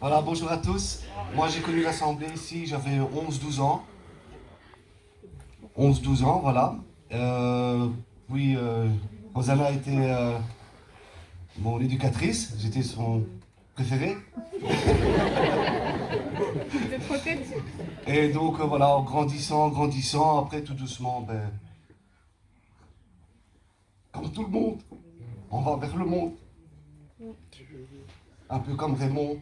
Voilà, bonjour à tous. Moi, j'ai connu l'Assemblée ici, j'avais 11-12 ans. 11-12 ans, voilà. Oui, Rosanna était mon éducatrice, j'étais son préféré. Et donc, voilà, en grandissant, après, tout doucement, comme tout le monde, on va vers le monde. Un peu comme Raymond,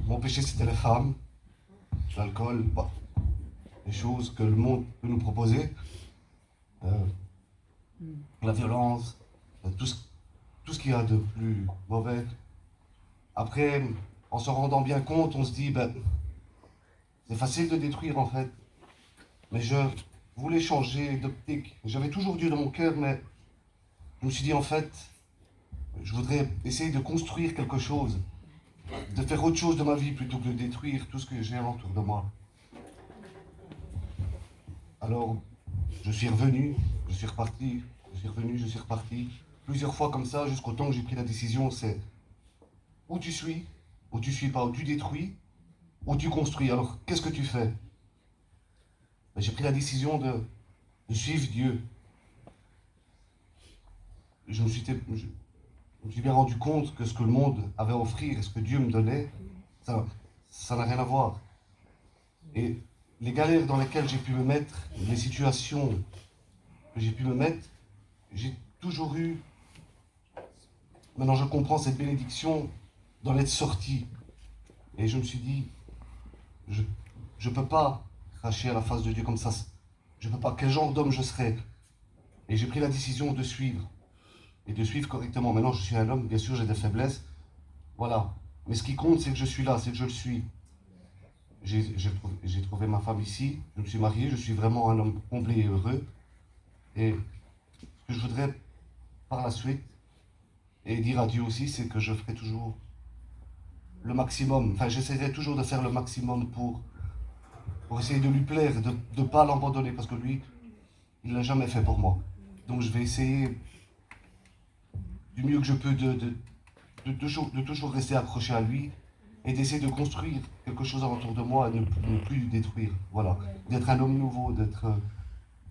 mon péché c'était les femmes, l'alcool, les choses que le monde peut nous proposer, la violence, tout ce qu'il y a de plus mauvais. Après, en se rendant bien compte, on se dit, c'est facile de détruire en fait. Mais je voulais changer d'optique. J'avais toujours Dieu dans mon cœur, mais je me suis dit en fait, je voudrais essayer de construire quelque chose, de faire autre chose de ma vie plutôt que de détruire tout ce que j'ai autour de moi. Alors, je suis revenu, je suis reparti, je suis revenu, je suis reparti. Plusieurs fois comme ça, jusqu'au temps que j'ai pris la décision, c'est où tu suis pas, où tu détruis, où tu construis. Alors, qu'est-ce que tu fais? J'ai pris la décision de suivre Dieu. Je me suis bien rendu compte que ce que le monde avait à offrir et ce que Dieu me donnait, ça n'a rien à voir. Et les galères dans lesquelles j'ai pu me mettre, les situations que j'ai pu me mettre, j'ai toujours eu, maintenant je comprends cette bénédiction d'en être sorti. Et je me suis dit, je ne peux pas cracher à la face de Dieu comme ça. Je ne peux pas. Quel genre d'homme je serais? Et j'ai pris la décision de suivre. Et de suivre correctement. Maintenant, je suis un homme, bien sûr, j'ai des faiblesses. Voilà. Mais ce qui compte, c'est que je suis là, c'est que je le suis. J'ai trouvé ma femme ici, je me suis marié, je suis vraiment un homme comblé et heureux. Et ce que je voudrais par la suite, et dire à Dieu aussi, c'est que je ferai toujours le maximum. Enfin, j'essaierai toujours de faire le maximum pour essayer de lui plaire, de ne pas l'abandonner, parce que lui, il ne l'a jamais fait pour moi. Donc je vais essayer du mieux que je peux de toujours rester accroché à lui et d'essayer de construire quelque chose autour de moi et ne plus détruire. Voilà. D'être un homme nouveau, d'être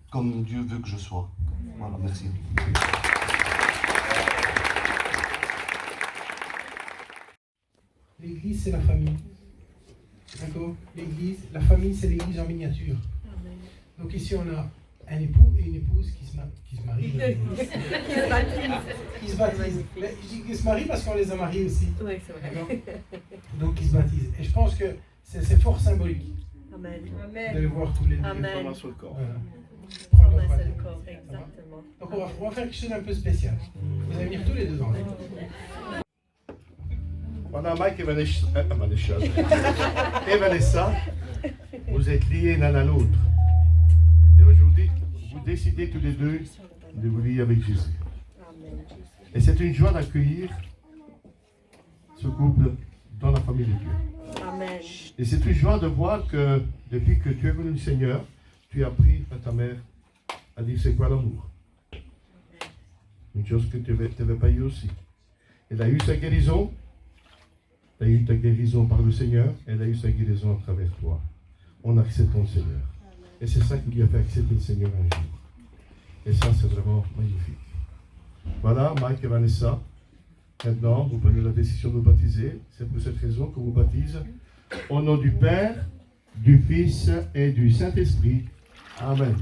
comme Dieu veut que je sois. Voilà, merci. L'église, c'est la famille. D'accord? L'église, la famille, c'est l'église en miniature. Donc ici, on a un époux et une épouse qui se marient. Qui se baptisent. Mais je dis qu'ils se marient parce qu'on les a mariés aussi. Oui, c'est vrai. Donc ils se baptisent. Et je pense que c'est fort symbolique. Amen. De les voir tous les deux. Amen. Prendre sur le corps. Voilà. Prendre un seul corps, exactement. Donc on va faire quelque chose d'un peu spécial. Vous allez venir tous les deux dans les Pendant Mike et Vanessa, vous êtes liés l'un à l'autre. Et aujourd'hui, vous décidez tous les deux de vous lier avec Jésus. Et c'est une joie d'accueillir ce couple dans la famille de Dieu. Amen. Et c'est une joie de voir que depuis que tu es venu le Seigneur, tu as appris à ta mère à dire c'est quoi l'amour. Une chose que tu n'avais pas eu aussi. Elle a eu sa guérison. Tu as eu ta guérison par le Seigneur, elle a eu sa guérison à travers toi. On accepte ton Seigneur. Et c'est ça qui lui a fait accepter le Seigneur un jour. Et ça, c'est vraiment magnifique. Voilà, Mike et Vanessa. Maintenant, vous prenez la décision de vous baptiser. C'est pour cette raison que vous baptise au nom du Père, du Fils et du Saint-Esprit. Amen.